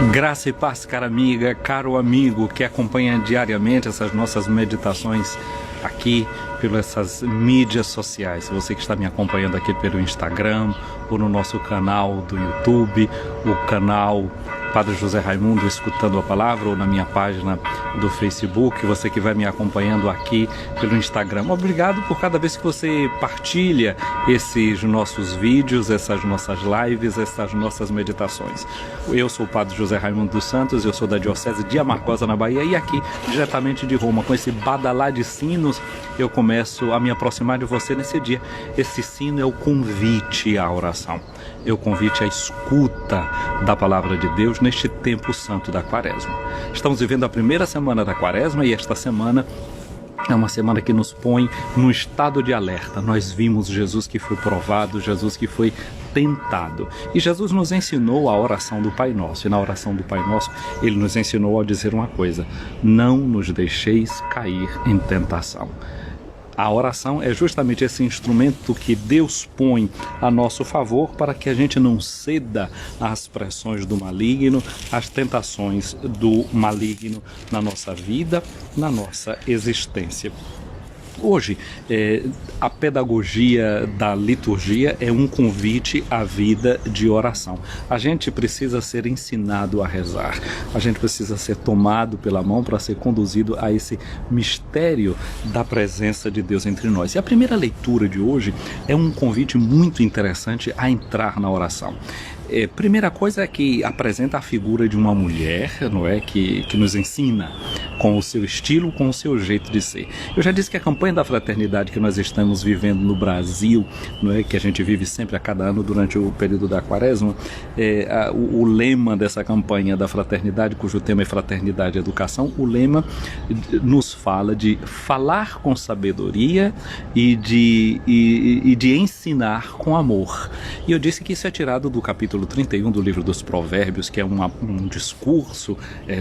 Graça e paz, cara amiga, caro amigo que acompanha diariamente essas nossas meditações aqui pelas mídias sociais. Você que está me acompanhando aqui pelo Instagram, ou no nosso canal do YouTube, o canal Padre José Raimundo Escutando a Palavra, ou na minha página do Facebook, você que vai me acompanhando aqui pelo Instagram. Obrigado por cada vez que você partilha esses nossos vídeos, essas nossas lives, essas nossas meditações. Eu sou o Padre José Raimundo dos Santos, eu sou da Diocese de Amargosa, na Bahia, e aqui, diretamente de Roma, com esse badalar de sinos, eu começo a me aproximar de você nesse dia. Esse sino é o convite à oração, é o convite à escuta da Palavra de Deus neste tempo santo da Quaresma. Estamos vivendo a primeira semana da Quaresma e esta semana é uma semana que nos põe num estado de alerta. Nós vimos Jesus que foi provado, Jesus que foi tentado. E Jesus nos ensinou a oração do Pai Nosso. E na oração do Pai Nosso, Ele nos ensinou a dizer uma coisa: não nos deixeis cair em tentação. A oração é justamente esse instrumento que Deus põe a nosso favor para que a gente não ceda às pressões do maligno, às tentações do maligno na nossa vida, na nossa existência. Hoje, a pedagogia da liturgia é um convite à vida de oração. A gente precisa ser ensinado a rezar, a gente precisa ser tomado pela mão para ser conduzido a esse mistério da presença de Deus entre nós. E a primeira leitura de hoje é um convite muito interessante a entrar na oração. Primeira coisa é que apresenta a figura de uma mulher, não é, que nos ensina com o seu estilo, com o seu jeito de ser. Eu já disse que a campanha da fraternidade que nós estamos vivendo no Brasil, não é, que a gente vive sempre a cada ano durante o período da Quaresma, o lema dessa campanha da fraternidade, cujo tema é Fraternidade e Educação, o lema nos fala de falar com sabedoria e de ensinar com amor. E eu disse que isso é tirado do capítulo 31 do livro dos Provérbios, que é um discurso,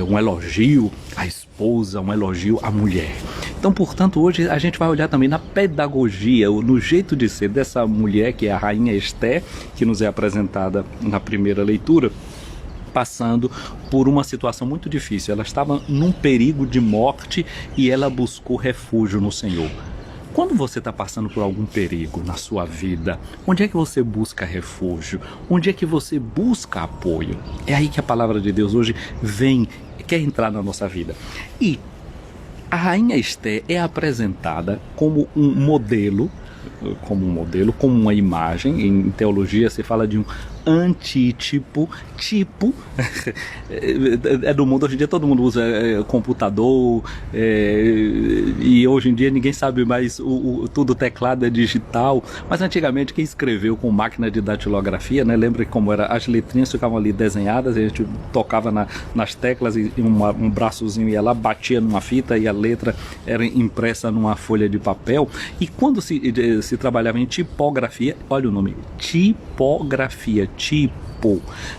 um elogio à esposa, um elogio à mulher. Então, portanto, hoje a gente vai olhar também na pedagogia, no jeito de ser dessa mulher, que é a rainha Esté, que nos é apresentada na primeira leitura, passando por uma situação muito difícil. Ela estava num perigo de morte e ela buscou refúgio no Senhor. Quando você está passando por algum perigo na sua vida, onde é que você busca refúgio? Onde é que você busca apoio? É aí que a palavra de Deus hoje quer entrar na nossa vida. E a rainha Esté é apresentada como um modelo, como uma imagem. Em teologia se fala de um antítipo, é do mundo. Hoje em dia todo mundo usa computador, e hoje em dia ninguém sabe mais, tudo teclado é digital, mas antigamente quem escreveu com máquina de datilografia, né, lembra como era, as letrinhas ficavam ali desenhadas, a gente tocava nas teclas e um braçozinho ia lá, batia numa fita e a letra era impressa numa folha de papel. E quando se trabalhava em tipografia, olha o nome, tipografia,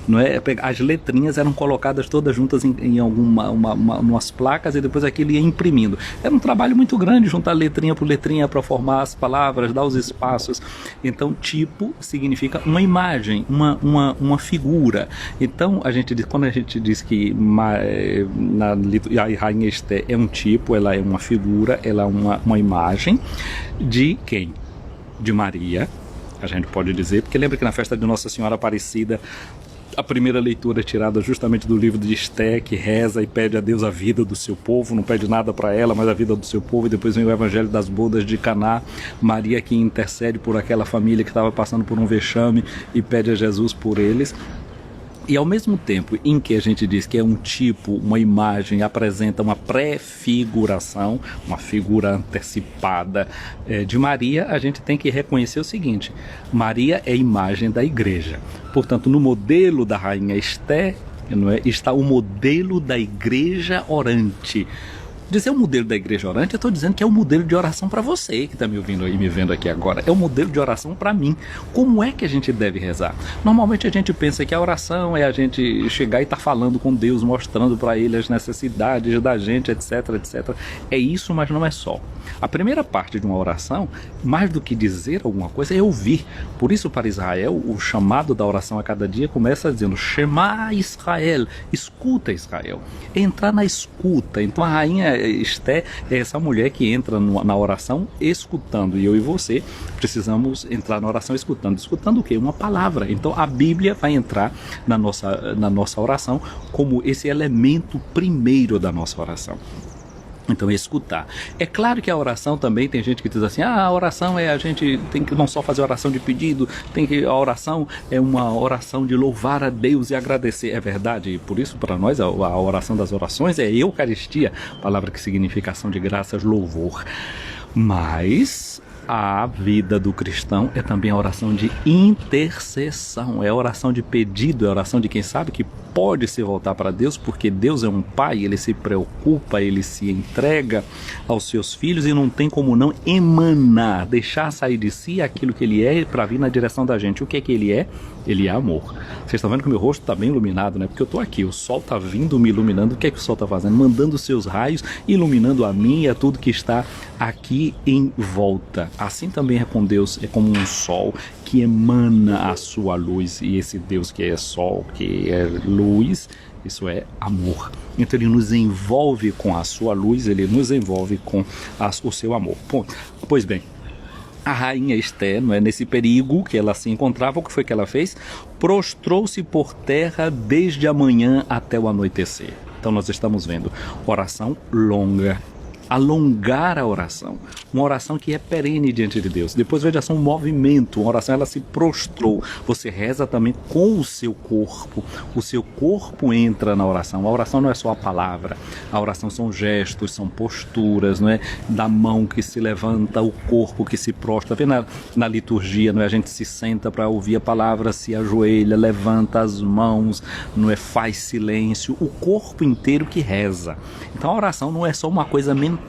não é? As letrinhas eram colocadas todas juntas em umas placas e depois aquilo ia imprimindo. Era um trabalho muito grande juntar letrinha por letrinha para formar as palavras, dar os espaços. Então, tipo significa uma imagem, uma figura. Então, quando a gente diz que a rainha Esté é um tipo, ela é uma figura, ela é uma imagem de quem? De Maria. A gente pode dizer, porque lembra que na festa de Nossa Senhora Aparecida, a primeira leitura é tirada justamente do livro de Esté, que reza e pede a Deus a vida do seu povo, não pede nada para ela, mas a vida do seu povo. E depois vem o Evangelho das Bodas de Caná, Maria que intercede por aquela família que estava passando por um vexame e pede a Jesus por eles. E ao mesmo tempo em que a gente diz que é um tipo, uma imagem, apresenta uma prefiguração, uma figura antecipada de Maria, a gente tem que reconhecer o seguinte: Maria é imagem da igreja. Portanto, no modelo da rainha Esté, não é, está o modelo da igreja orante. Dizer o modelo da igreja orante, eu estou dizendo que é o modelo de oração para você que está me ouvindo aí, me vendo aqui agora. É o modelo de oração para mim. Como é que a gente deve rezar? Normalmente a gente pensa que a oração é a gente chegar e estar falando com Deus, mostrando para Ele as necessidades da gente, etc, etc. É isso, mas não é só. A primeira parte de uma oração, mais do que dizer alguma coisa, é ouvir. Por isso, para Israel, o chamado da oração a cada dia começa dizendo: Shema Israel, escuta Israel. É entrar na escuta. Então a rainha Esté é essa mulher que entra na oração escutando. E eu e você precisamos entrar na oração escutando. Escutando o quê? Uma palavra. Então a Bíblia vai entrar na nossa oração como esse elemento primeiro da nossa oração. Então, escutar. É claro que a oração também, tem gente que diz assim, a oração é a gente tem que não só fazer oração de pedido, a oração é uma oração de louvar a Deus e agradecer. É verdade, e por isso para nós a oração das orações é Eucaristia, palavra que significa ação de graças, louvor. Mas a vida do cristão é também a oração de intercessão, é a oração de pedido, é a oração de quem sabe que pode se voltar para Deus, porque Deus é um pai, ele se preocupa, ele se entrega aos seus filhos e não tem como não emanar, deixar sair de si aquilo que ele é para vir na direção da gente. O que é que ele é? Ele é amor. Vocês estão vendo que o meu rosto está bem iluminado, né? Porque eu estou aqui, o sol está vindo me iluminando. O que é que o sol está fazendo? Mandando seus raios, iluminando a mim e a tudo que está aqui em volta. Assim também é com Deus, é como um sol que emana a sua luz, e esse Deus que é sol, que é luz, isso é amor. Então ele nos envolve com a sua luz, ele nos envolve com o seu amor. Pois bem, a rainha Esté, não é, nesse perigo que ela se encontrava, o que foi que ela fez? Prostrou-se por terra desde a manhã até o anoitecer. Então nós estamos vendo oração longa, alongar a oração, uma oração que é perene diante de Deus. Depois veja só um movimento, uma oração, ela se prostrou. Você reza também com o seu corpo entra na oração. A oração não é só a palavra, a oração são gestos, são posturas, não é? Da mão que se levanta, o corpo que se prostra. Vê na liturgia, não é? A gente se senta para ouvir a palavra, se ajoelha, levanta as mãos, não é? Faz silêncio, o corpo inteiro que reza. Então a oração não é só uma coisa mental,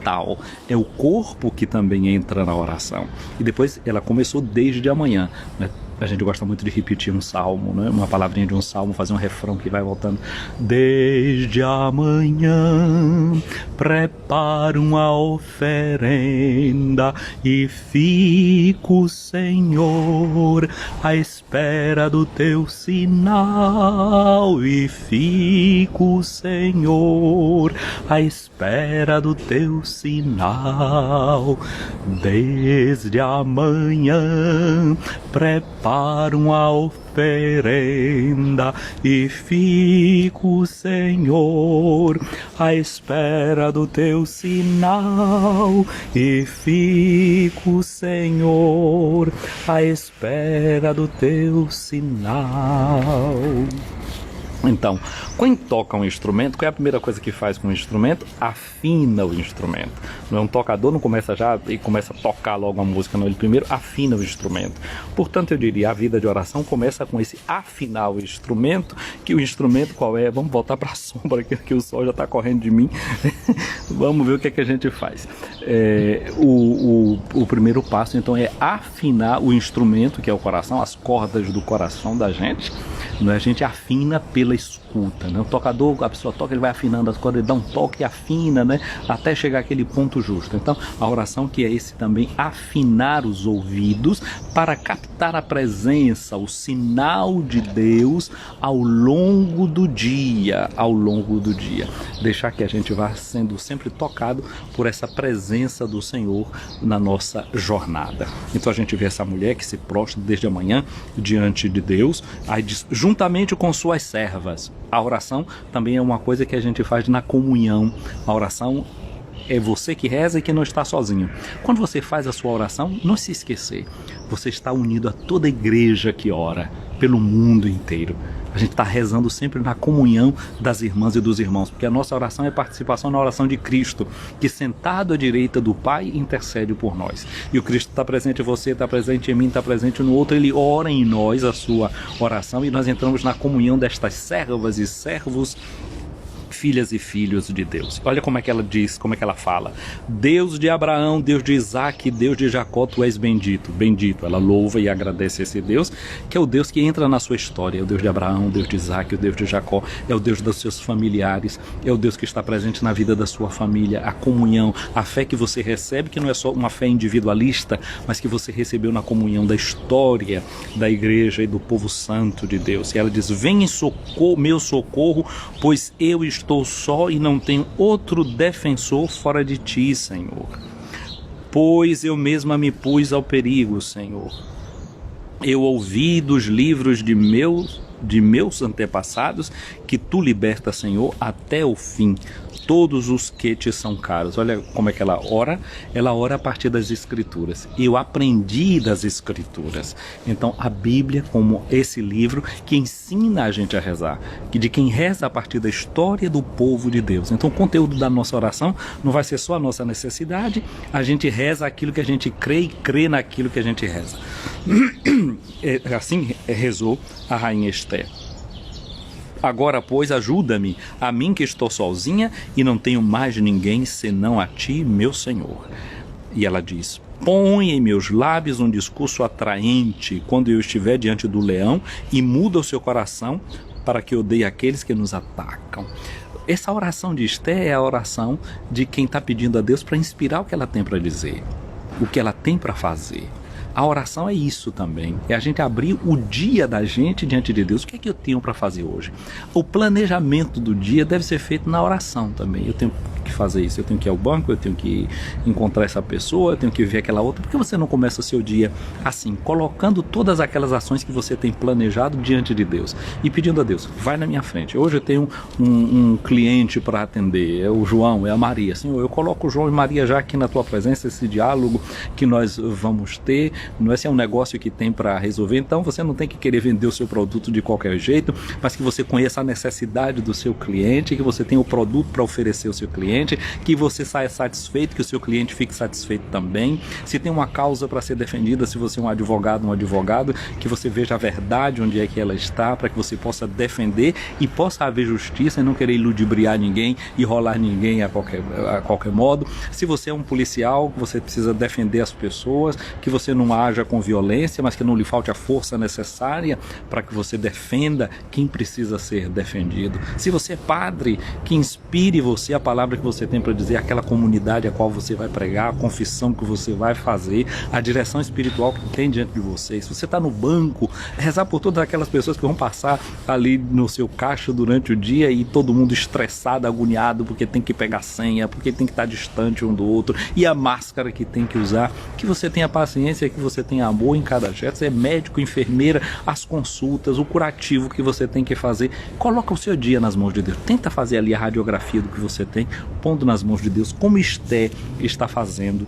é o corpo que também entra na oração. E depois ela começou desde amanhã, né? A gente gosta muito de repetir um salmo, né? Uma palavrinha de um salmo, fazer um refrão que vai voltando. Desde amanhã preparo uma oferenda e fico, Senhor, à espera do teu sinal. E fico, Senhor, à espera do teu sinal. Desde amanhã preparo uma oferenda e fico, Senhor, à espera do teu sinal. E fico, Senhor, à espera do teu sinal. Então, quem toca um instrumento, qual é a primeira coisa que faz com o instrumento? Afina o instrumento. Não é um tocador, não começa já e começa a tocar logo a música, não. Ele primeiro afina o instrumento. Portanto, eu diria, a vida de oração começa com esse afinar o instrumento, que o instrumento qual é? Vamos voltar para a sombra, que o sol já está correndo de mim. Vamos ver o que é que a gente faz. O primeiro passo, então, é afinar o instrumento, que é o coração, as cordas do coração da gente. Não é? A gente afina pela escuta, né? O tocador, a pessoa toca, ele vai afinando as cordas, ele dá um toque e afina, né? Até chegar àquele ponto justo. Então, a oração que é esse também, afinar os ouvidos para captar a presença, o sinal de Deus ao longo do dia, Deixar que a gente vá sendo sempre tocado por essa presença do Senhor na nossa jornada. Então a gente vê essa mulher que se prostra desde a manhã diante de Deus, aí diz, juntamente com suas servas. A oração também é uma coisa que a gente faz na comunhão. A oração é você que reza e que não está sozinho. Quando você faz a sua oração, não se esquecer, você está unido a toda a igreja que ora pelo mundo inteiro. A gente está rezando sempre na comunhão das irmãs e dos irmãos, porque a nossa oração é participação na oração de Cristo, que sentado à direita do Pai intercede por nós. E o Cristo está presente em você, está presente em mim, está presente no outro, ele ora em nós a sua oração e nós entramos na comunhão destas servas e servos filhas e filhos de Deus. Olha como é que ela diz, como é que ela fala. Deus de Abraão, Deus de Isaac, Deus de Jacó, tu és bendito. Bendito. Ela louva e agradece esse Deus, que é o Deus que entra na sua história. É o Deus de Abraão, o Deus de Isaac, o Deus de Jacó. É o Deus dos seus familiares. É o Deus que está presente na vida da sua família. A comunhão, a fé que você recebe, que não é só uma fé individualista, mas que você recebeu na comunhão da história da igreja e do povo santo de Deus. E ela diz, vem em socorro, meu socorro, pois eu estou só e não tenho outro defensor fora de ti, Senhor. Pois eu mesma me pus ao perigo, Senhor. Eu ouvi dos livros de meus antepassados que tu libertas, Senhor, até o fim, todos os que te são caros. Olha como é que ela ora a partir das Escrituras. Eu aprendi das Escrituras. Então a Bíblia, como esse livro que ensina a gente a rezar, que de quem reza a partir da história do povo de Deus. Então o conteúdo da nossa oração não vai ser só a nossa necessidade, a gente reza aquilo que a gente crê e crê naquilo que a gente reza. Assim rezou a rainha Esther. Agora, pois, ajuda-me, a mim que estou sozinha e não tenho mais ninguém senão a ti, meu Senhor. E ela diz, põe em meus lábios um discurso atraente quando eu estiver diante do leão e muda o seu coração para que odeie aqueles que nos atacam. Essa oração de Esther é a oração de quem está pedindo a Deus para inspirar o que ela tem para dizer, o que ela tem para fazer. A oração é isso também, é a gente abrir o dia da gente diante de Deus. O que é que eu tenho para fazer hoje? O planejamento do dia deve ser feito na oração também. Eu tenho que fazer isso, eu tenho que ir ao banco, eu tenho que encontrar essa pessoa, eu tenho que ver aquela outra. Por que você não começa o seu dia assim, colocando todas aquelas ações que você tem planejado diante de Deus e pedindo a Deus, vai na minha frente. Hoje eu tenho um cliente para atender, é o João, é a Maria. Senhor, eu coloco o João e Maria já aqui na tua presença, esse diálogo que nós vamos ter. Não é se é um negócio que tem para resolver, então você não tem que querer vender o seu produto de qualquer jeito, mas que você conheça a necessidade do seu cliente, que você tenha o produto para oferecer ao seu cliente, que você saia satisfeito, que o seu cliente fique satisfeito também. Se tem uma causa para ser defendida, se você é um advogado, que você veja a verdade onde é que ela está, para que você possa defender e possa haver justiça e não querer ludibriar ninguém e rolar ninguém a qualquer modo. Se você é um policial, você precisa defender as pessoas, que você não haja com violência, mas que não lhe falte a força necessária para que você defenda quem precisa ser defendido. Se você é padre, que inspire você a palavra que você tem para dizer, aquela comunidade a qual você vai pregar, a confissão que você vai fazer, a direção espiritual que tem diante de você. Se você está no banco, rezar por todas aquelas pessoas que vão passar ali no seu caixa durante o dia e todo mundo estressado, agoniado, porque tem que pegar senha, porque tem que estar distante um do outro, e a máscara que tem que usar, que você tenha paciência, que você tenha amor em cada gesto. Você é médico, enfermeira, as consultas, o curativo que você tem que fazer. Coloca o seu dia nas mãos de Deus. Tenta fazer ali a radiografia do que você tem, pondo nas mãos de Deus, como Esther está fazendo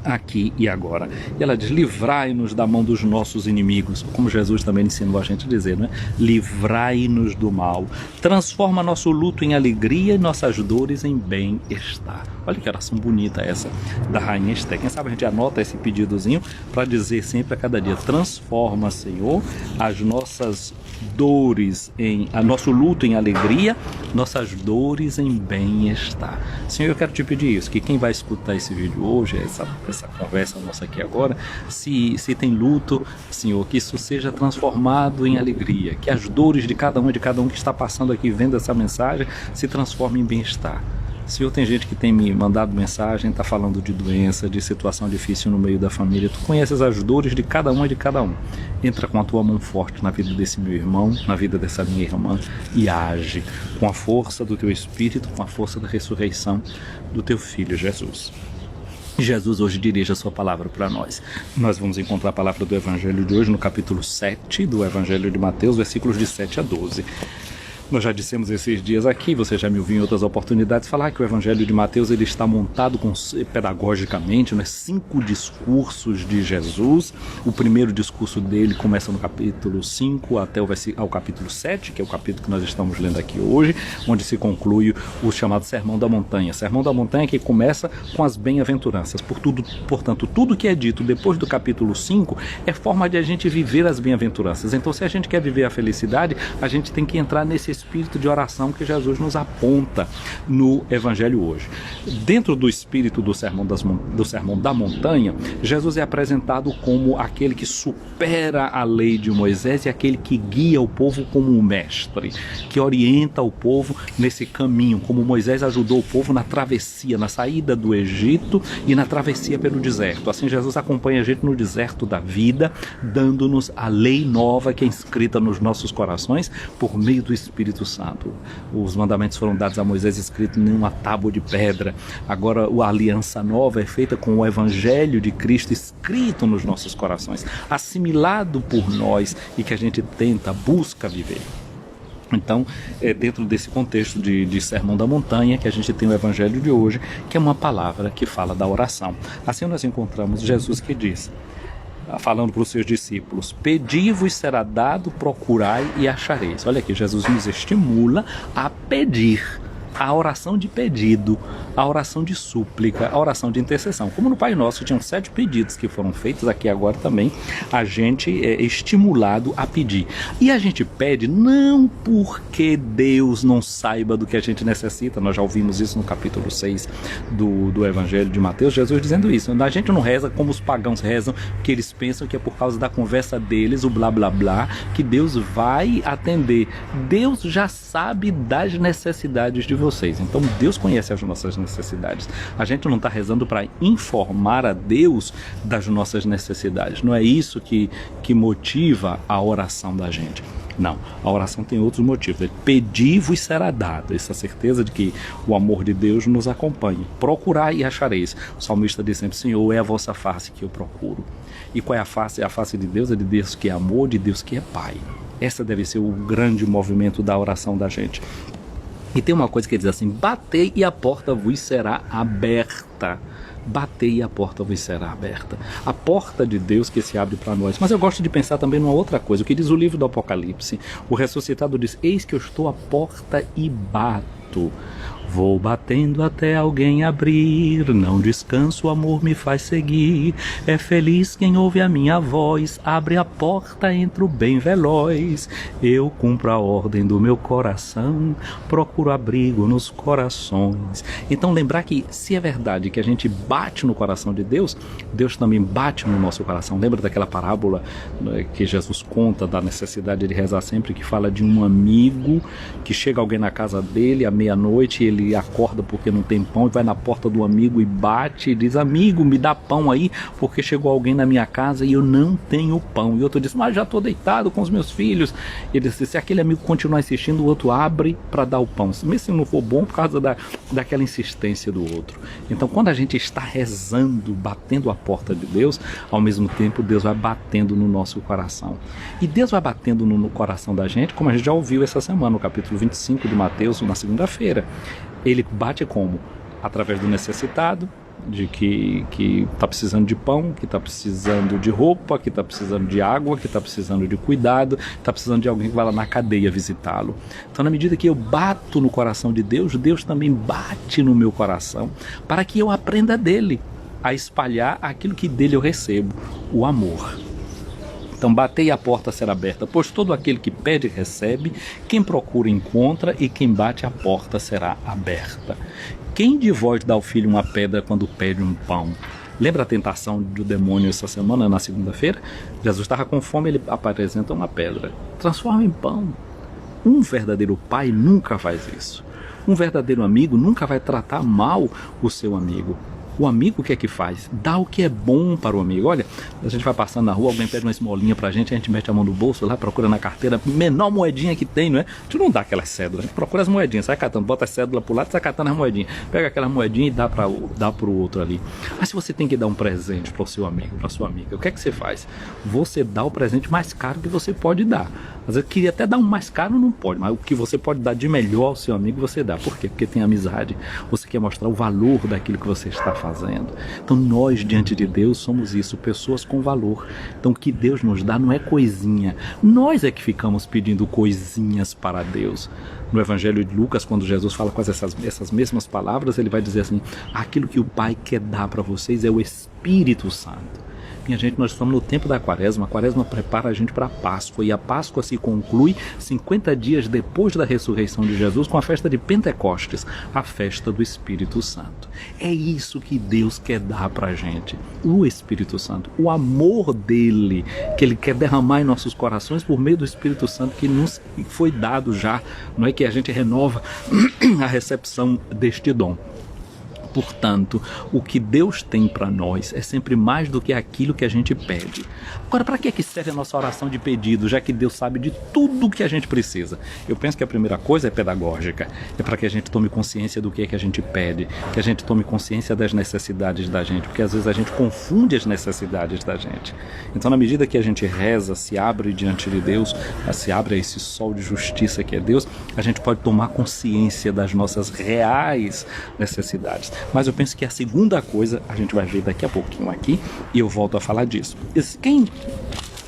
aqui e agora. E ela diz, livrai-nos da mão dos nossos inimigos, como Jesus também ensinou a gente a dizer, né? Livrai-nos do mal, transforma nosso luto em alegria e nossas dores em bem-estar. Olha que oração bonita essa da rainha Esther. Quem sabe a gente anota esse pedidozinho para dizer sempre a cada dia, transforma, Senhor, as nossas dores nosso luto em alegria, nossas dores em bem-estar. Senhor, eu quero te pedir isso, que quem vai escutar esse vídeo hoje, essa conversa nossa aqui agora, se tem luto, Senhor, que isso seja transformado em alegria, que as dores de cada um que está passando aqui vendo essa mensagem se transformem em bem-estar. Senhor, tem gente que tem me mandado mensagem, está falando de doença, de situação difícil no meio da família. Tu conheces as dores de cada um e de cada um. Entra com a tua mão forte na vida desse meu irmão, na vida dessa minha irmã, e age com a força do teu Espírito, com a força da ressurreição do teu Filho Jesus. Jesus hoje dirige a sua palavra para nós. Nós vamos encontrar a palavra do Evangelho de hoje no capítulo 7 do Evangelho de Mateus, versículos de 7 a 12. Nós já dissemos esses dias aqui, você já me ouviu em outras oportunidades falar que o Evangelho de Mateus ele está montado pedagogicamente, né? 5 discursos de Jesus. O primeiro discurso dele começa no capítulo 5 até ao capítulo 7, que é o capítulo que nós estamos lendo aqui hoje, onde se conclui o chamado Sermão da Montanha. Sermão da Montanha que começa com as bem-aventuranças. Portanto, tudo que é dito depois do capítulo 5 é forma de a gente viver as bem-aventuranças. Então, se a gente quer viver a felicidade, a gente tem que entrar nesse espírito de oração que Jesus nos aponta no Evangelho hoje. Dentro do espírito do Sermão da Montanha, Jesus é apresentado como aquele que supera a lei de Moisés e aquele que guia o povo como um mestre, que orienta o povo nesse caminho, como Moisés ajudou o povo na travessia, na saída do Egito e na travessia pelo deserto. Assim, Jesus acompanha a gente no deserto da vida, dando-nos a lei nova que é inscrita nos nossos corações por meio do Espírito Santo. Os mandamentos foram dados a Moisés escritos em uma tábua de pedra. Agora a aliança nova é feita com o Evangelho de Cristo escrito nos nossos corações, assimilado por nós e que a gente busca viver. Então, é dentro desse contexto de Sermão da Montanha que a gente tem o Evangelho de hoje, que é uma palavra que fala da oração. Assim nós encontramos Jesus que diz, falando para os seus discípulos: pedi-vos será dado, procurai e achareis. Olha aqui, Jesus nos estimula a pedir, a oração de pedido, a oração de súplica, a oração de intercessão. Como no Pai Nosso tinham 7 pedidos que foram feitos, aqui agora também a gente é estimulado a pedir. E a gente pede não porque Deus não saiba do que a gente necessita. Nós já ouvimos isso no capítulo 6 do Evangelho de Mateus, Jesus dizendo isso. A gente não reza como os pagãos rezam, que eles pensam que é por causa da conversa deles, o blá blá blá, que Deus vai atender. Deus já sabe das necessidades de vocês. Então Deus conhece as nossas necessidades. A gente não está rezando para informar a Deus das nossas necessidades. Não é isso que motiva a oração da gente. Não, a oração tem outros motivos. Pedi-vos será dado. Essa certeza de que o amor de Deus nos acompanha. Procurai e achareis. O salmista diz sempre: Senhor, é a vossa face que eu procuro. E qual é a face? É a face de Deus, é de Deus que é amor, de Deus que é Pai. Essa deve ser o grande movimento da oração da gente. E tem uma coisa que diz assim: batei e a porta vos será aberta. Batei e a porta vos será aberta. A porta de Deus que se abre para nós. Mas eu gosto de pensar também numa outra coisa. O que diz o livro do Apocalipse? O ressuscitado diz: eis que eu estou à porta e bato. Vou batendo até alguém abrir, não descanso, o amor me faz seguir. É feliz quem ouve a minha voz, abre a porta, entro bem veloz. Eu cumpro a ordem do meu coração, procuro abrigo nos corações. Então lembrar que se é verdade que a gente bate no coração de Deus, Deus também bate no nosso coração. Lembra daquela parábola que Jesus conta da necessidade de rezar sempre, que fala de um amigo que chega alguém na casa dele à meia-noite, ele acorda porque não tem pão e vai na porta do amigo e bate e diz: amigo, me dá pão aí porque chegou alguém na minha casa e eu não tenho pão. E outro diz: mas já estou deitado com os meus filhos. Ele diz: se aquele amigo continuar insistindo, o outro abre para dar o pão, mesmo se não for bom, por causa daquela insistência do outro. Então quando a gente está rezando, batendo a porta de Deus, ao mesmo tempo Deus vai batendo no nosso coração. E Deus vai batendo no coração da gente, como a gente já ouviu essa semana, no capítulo 25 de Mateus, na segunda-feira. Ele bate como? Através do necessitado, de que está precisando de pão, que está precisando de roupa, que está precisando de água, que está precisando de cuidado, está precisando de alguém que vai lá na cadeia visitá-lo. Então, na medida que eu bato no coração de Deus, Deus também bate no meu coração, para que eu aprenda dele a espalhar aquilo que dele eu recebo, o amor. Então, batei e a porta será aberta, pois todo aquele que pede recebe, quem procura encontra e quem bate a porta será aberta. Quem de vós dá ao filho uma pedra quando pede um pão? Lembra a tentação do demônio essa semana, na segunda-feira? Jesus estava com fome, ele apresenta uma pedra. Transforma em pão. Um verdadeiro pai nunca faz isso. Um verdadeiro amigo nunca vai tratar mal o seu amigo. O amigo o que é que faz? Dá o que é bom para o amigo. Olha, a gente vai passando na rua, alguém pede uma esmolinha pra gente, a gente mete a mão no bolso lá, procura na carteira, menor moedinha que tem, não é? A gente não dá aquelas cédulas, a gente procura as moedinhas, sai catando, bota a cédula pro lado, sai catando as moedinhas, pega aquela moedinha e dá pro outro ali. Mas se você tem que dar um presente pro seu amigo, pra sua amiga, o que é que você faz? Você dá o presente mais caro que você pode dar. Às vezes queria até dar um mais caro, não pode, mas o que você pode dar de melhor ao seu amigo, você dá. Por quê? Porque tem amizade. Você quer mostrar o valor daquilo que você está fazendo. Então nós, diante de Deus, somos isso, pessoas com valor. Então o que Deus nos dá não é coisinha. Nós é que ficamos pedindo coisinhas para Deus. No Evangelho de Lucas, quando Jesus fala com essas mesmas palavras, ele vai dizer assim: aquilo que o Pai quer dar para vocês é o Espírito Santo. Minha gente, nós estamos no tempo da Quaresma. A Quaresma prepara a gente para a Páscoa, e a Páscoa se conclui 50 dias depois da ressurreição de Jesus com a festa de Pentecostes, a festa do Espírito Santo. É isso que Deus quer dar para a gente, o Espírito Santo, o amor dele, que ele quer derramar em nossos corações por meio do Espírito Santo que nos foi dado já, não é que a gente renova a recepção deste dom. Portanto, o que Deus tem para nós é sempre mais do que aquilo que a gente pede. Agora, para que serve a nossa oração de pedido, já que Deus sabe de tudo o que a gente precisa? Eu penso que a primeira coisa é pedagógica. É para que a gente tome consciência do que é que a gente pede, que a gente tome consciência das necessidades da gente, porque às vezes a gente confunde as necessidades da gente. Então, na medida que a gente reza, se abre diante de Deus, se abre a esse sol de justiça que é Deus, a gente pode tomar consciência das nossas reais necessidades. Mas eu penso que a segunda coisa, a gente vai ver daqui a pouquinho aqui, e eu volto a falar disso. Quem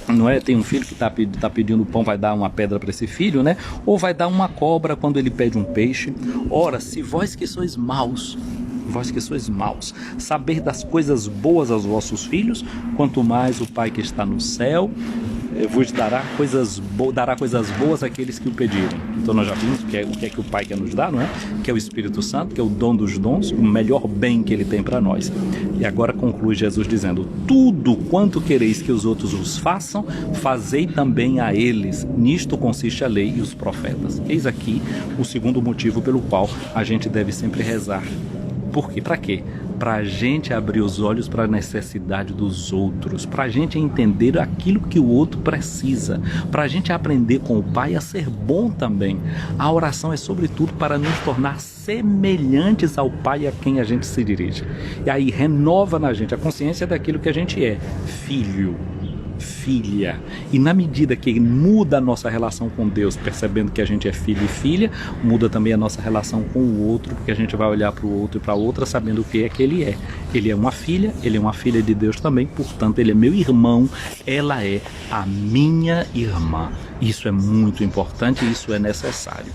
não é, tem um filho que está pedindo pão, vai dar uma pedra para esse filho, né? Ou vai dar uma cobra quando ele pede um peixe? Ora, se vós que sois maus, saber das coisas boas aos vossos filhos, quanto mais o Pai que está no céu vos dará coisas boas àqueles que o pedirem. Então nós já vimos o que é que o Pai quer nos dar, não é? Que é o Espírito Santo, que é o dom dos dons, o melhor bem que ele tem para nós. E agora conclui Jesus dizendo: tudo quanto quereis que os outros os façam, fazei também a eles. Nisto consiste a lei e os profetas. Eis aqui o segundo motivo pelo qual a gente deve sempre rezar. Por quê? Para quê? Para a gente abrir os olhos para a necessidade dos outros, para a gente entender aquilo que o outro precisa, para a gente aprender com o Pai a ser bom também. A oração é sobretudo para nos tornar semelhantes ao Pai a quem a gente se dirige. E aí renova na gente a consciência daquilo que a gente é, filho, filha. E na medida que muda a nossa relação com Deus, percebendo que a gente é filho e filha, muda também a nossa relação com o outro, porque a gente vai olhar para o outro e para a outra sabendo o que é que ele é. Ele é uma filha de Deus também, portanto ele é meu irmão, ela é a minha irmã. Isso é muito importante, isso é necessário.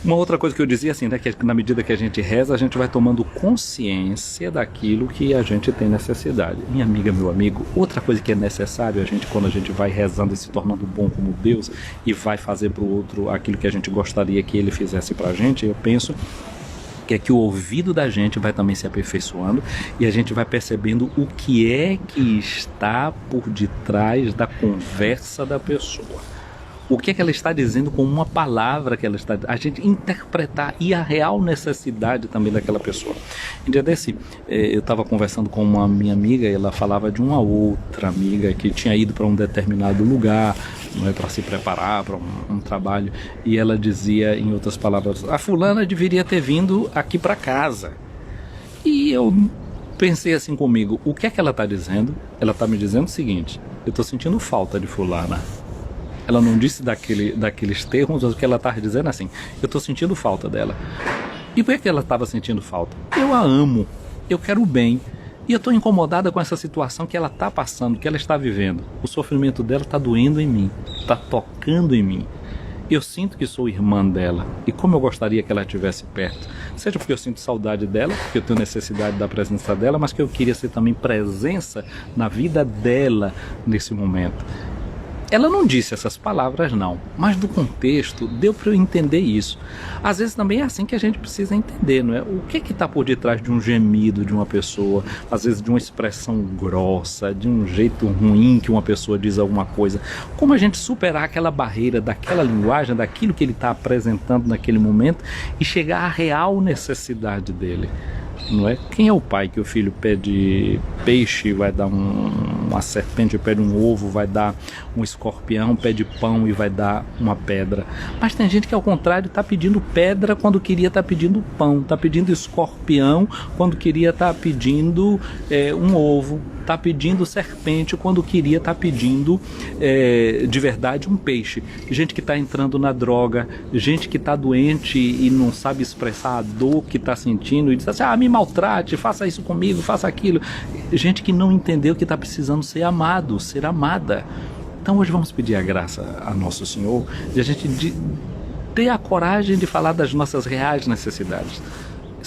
Uma outra coisa que eu dizia assim, né, que na medida que a gente reza, a gente vai tomando consciência daquilo que a gente tem necessidade. Minha amiga, meu amigo, outra coisa que é necessário, quando a gente vai rezando e se tornando bom como Deus e vai fazer para o outro aquilo que a gente gostaria que ele fizesse para a gente, eu penso que é que o ouvido da gente vai também se aperfeiçoando e a gente vai percebendo o que é que está por detrás da conversa da pessoa. O que é que ela está dizendo com uma palavra que ela está... A gente interpretar e a real necessidade também daquela pessoa. Um dia desse, eu estava conversando com uma minha amiga e ela falava de uma outra amiga que tinha ido para um determinado lugar, não é, para se preparar para um trabalho. E ela dizia, em outras palavras, a fulana deveria ter vindo aqui para casa. E eu pensei assim comigo, o que é que ela está dizendo? Ela está me dizendo o seguinte: eu estou sentindo falta de fulana. Ela não disse daqueles termos, mas o que ela estava dizendo é assim: eu estou sentindo falta dela. E por que ela estava sentindo falta? Eu a amo, eu quero o bem. E eu estou incomodada com essa situação que ela está passando, que ela está vivendo. O sofrimento dela está doendo em mim, está tocando em mim. Eu sinto que sou irmã dela. E como eu gostaria que ela estivesse perto. Seja porque eu sinto saudade dela, porque eu tenho necessidade da presença dela, mas que eu queria ser também presença na vida dela nesse momento. Ela não disse essas palavras não, mas do contexto deu para eu entender isso. Às vezes também é assim que a gente precisa entender, não é? O que está por detrás de um gemido de uma pessoa, às vezes de uma expressão grossa, de um jeito ruim que uma pessoa diz alguma coisa. Como a gente superar aquela barreira daquela linguagem, daquilo que ele está apresentando naquele momento e chegar à real necessidade dele. Não é? Quem é o pai que o filho pede peixe, vai dar uma serpente, pede um ovo, vai dar um escorpião, pede pão e vai dar uma pedra? Mas tem gente que ao contrário está pedindo pedra quando queria estar pedindo pão, está pedindo escorpião quando queria estar pedindo um ovo, está pedindo serpente quando queria estar pedindo de verdade um peixe. Gente que está entrando na droga, gente que está doente e não sabe expressar a dor que está sentindo e diz assim: me maltrate, faça isso comigo, faça aquilo. Gente que não entendeu que está precisando ser amado, ser amada. Então hoje vamos pedir a graça a Nosso Senhor de a gente ter a coragem de falar das nossas reais necessidades.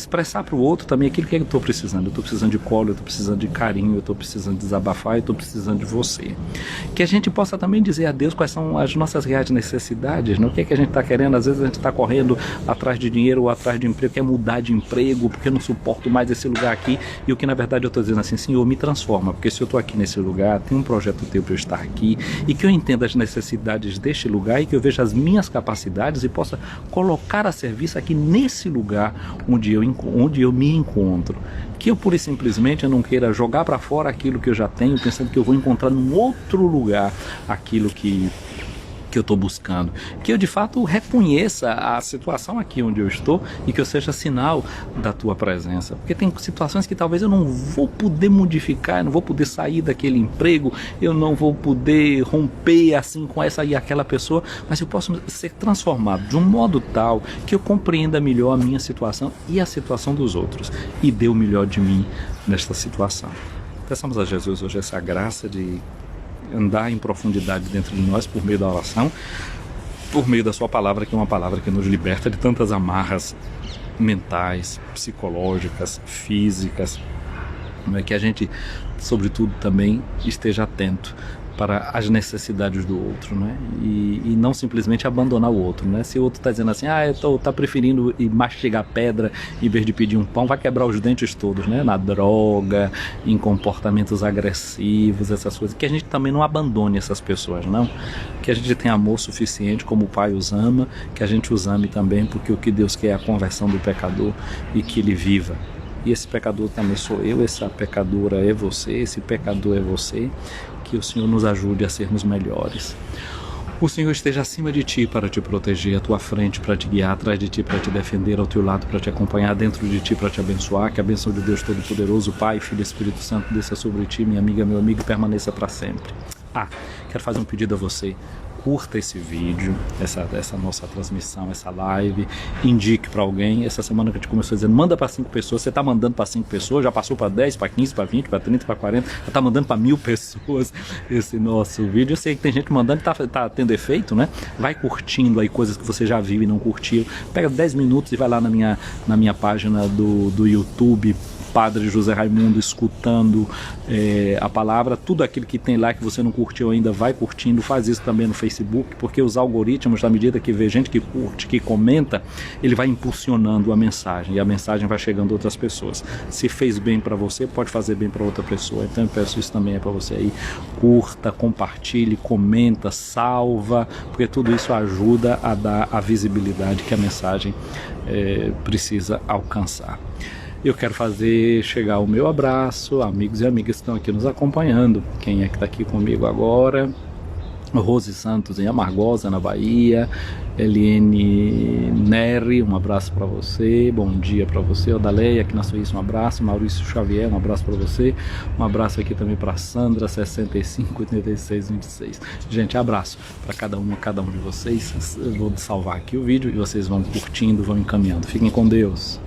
expressar para o outro também aquilo que eu estou precisando. Eu estou precisando de colo, eu estou precisando de carinho, eu estou precisando de desabafar, eu estou precisando de você. Que a gente possa também dizer a Deus quais são as nossas reais necessidades, né? O que é que a gente está querendo. Às vezes a gente está correndo atrás de dinheiro ou atrás de emprego, quer mudar de emprego, porque eu não suporto mais esse lugar aqui, e o que na verdade eu estou dizendo assim, Senhor, me transforma, porque se eu estou aqui nesse lugar, tem um projeto teu para eu estar aqui, e que eu entenda as necessidades deste lugar, e que eu veja as minhas capacidades e possa colocar a serviço aqui nesse lugar onde eu me encontro. Que eu pura e simplesmente eu não queira jogar para fora aquilo que eu já tenho, pensando que eu vou encontrar num outro lugar aquilo que eu estou buscando, que eu de fato reconheça a situação aqui onde eu estou e que eu seja sinal da tua presença, porque tem situações que talvez eu não vou poder modificar, eu não vou poder sair daquele emprego, eu não vou poder romper assim com essa e aquela pessoa, mas eu posso ser transformado de um modo tal que eu compreenda melhor a minha situação e a situação dos outros e dê o melhor de mim nesta situação. Peçamos a Jesus hoje essa graça de andar em profundidade dentro de nós por meio da oração, por meio da sua palavra, que é uma palavra que nos liberta de tantas amarras mentais, psicológicas, físicas, que a gente, sobretudo, também esteja atento para as necessidades do outro, né? E não simplesmente abandonar o outro, né? Se o outro está dizendo assim, tá preferindo ir mastigar pedra em vez de pedir um pão, vai quebrar os dentes todos, né? Na droga, em comportamentos agressivos, essas coisas, que a gente também não abandone essas pessoas, não. Que a gente tenha amor suficiente, como o Pai os ama, que a gente os ame também, porque o que Deus quer é a conversão do pecador e que ele viva. E esse pecador também sou eu, essa pecadora é você, esse pecador é você. Que o Senhor nos ajude a sermos melhores. O Senhor esteja acima de ti para te proteger, à tua frente para te guiar, atrás de ti para te defender, ao teu lado para te acompanhar, dentro de ti para te abençoar. Que a bênção de Deus Todo-Poderoso, Pai, Filho e Espírito Santo desça sobre ti, minha amiga, meu amigo, permaneça para sempre. Quero fazer um pedido a você. Curta esse vídeo, essa nossa transmissão, essa live, indique para alguém. Essa semana que a gente começou dizendo, manda para 5 pessoas, você está mandando para 5 pessoas, já passou para 10, para 15, para 20, para 30, para 40, já está mandando para 1000 pessoas esse nosso vídeo. Eu sei que tem gente mandando e tá tendo efeito, né? Vai curtindo aí coisas que você já viu e não curtiu. Pega 10 minutos e vai lá na minha página do YouTube, Padre José Raimundo, escutando a palavra. Tudo aquilo que tem lá que você não curtiu ainda, vai curtindo. Faz isso também no Facebook, porque os algoritmos, na medida que vê gente que curte, que comenta, ele vai impulsionando a mensagem, e a mensagem vai chegando a outras pessoas. Se fez bem para você, pode fazer bem para outra pessoa. Então eu peço isso também para você aí. Curta, compartilhe, comenta, salva, porque tudo isso ajuda a dar a visibilidade que a mensagem precisa alcançar. Eu quero fazer chegar o meu abraço, amigos e amigas que estão aqui nos acompanhando. Quem é que está aqui comigo agora? Rose Santos em Amargosa, na Bahia. Eliane Neri, um abraço para você, bom dia para você. Odaleia aqui na Suíça, um abraço. Maurício Xavier, um abraço para você. Um abraço aqui também para Sandra, 65 86 26. Gente, abraço para cada um de vocês. Eu vou salvar aqui o vídeo e vocês vão curtindo, vão encaminhando. Fiquem com Deus.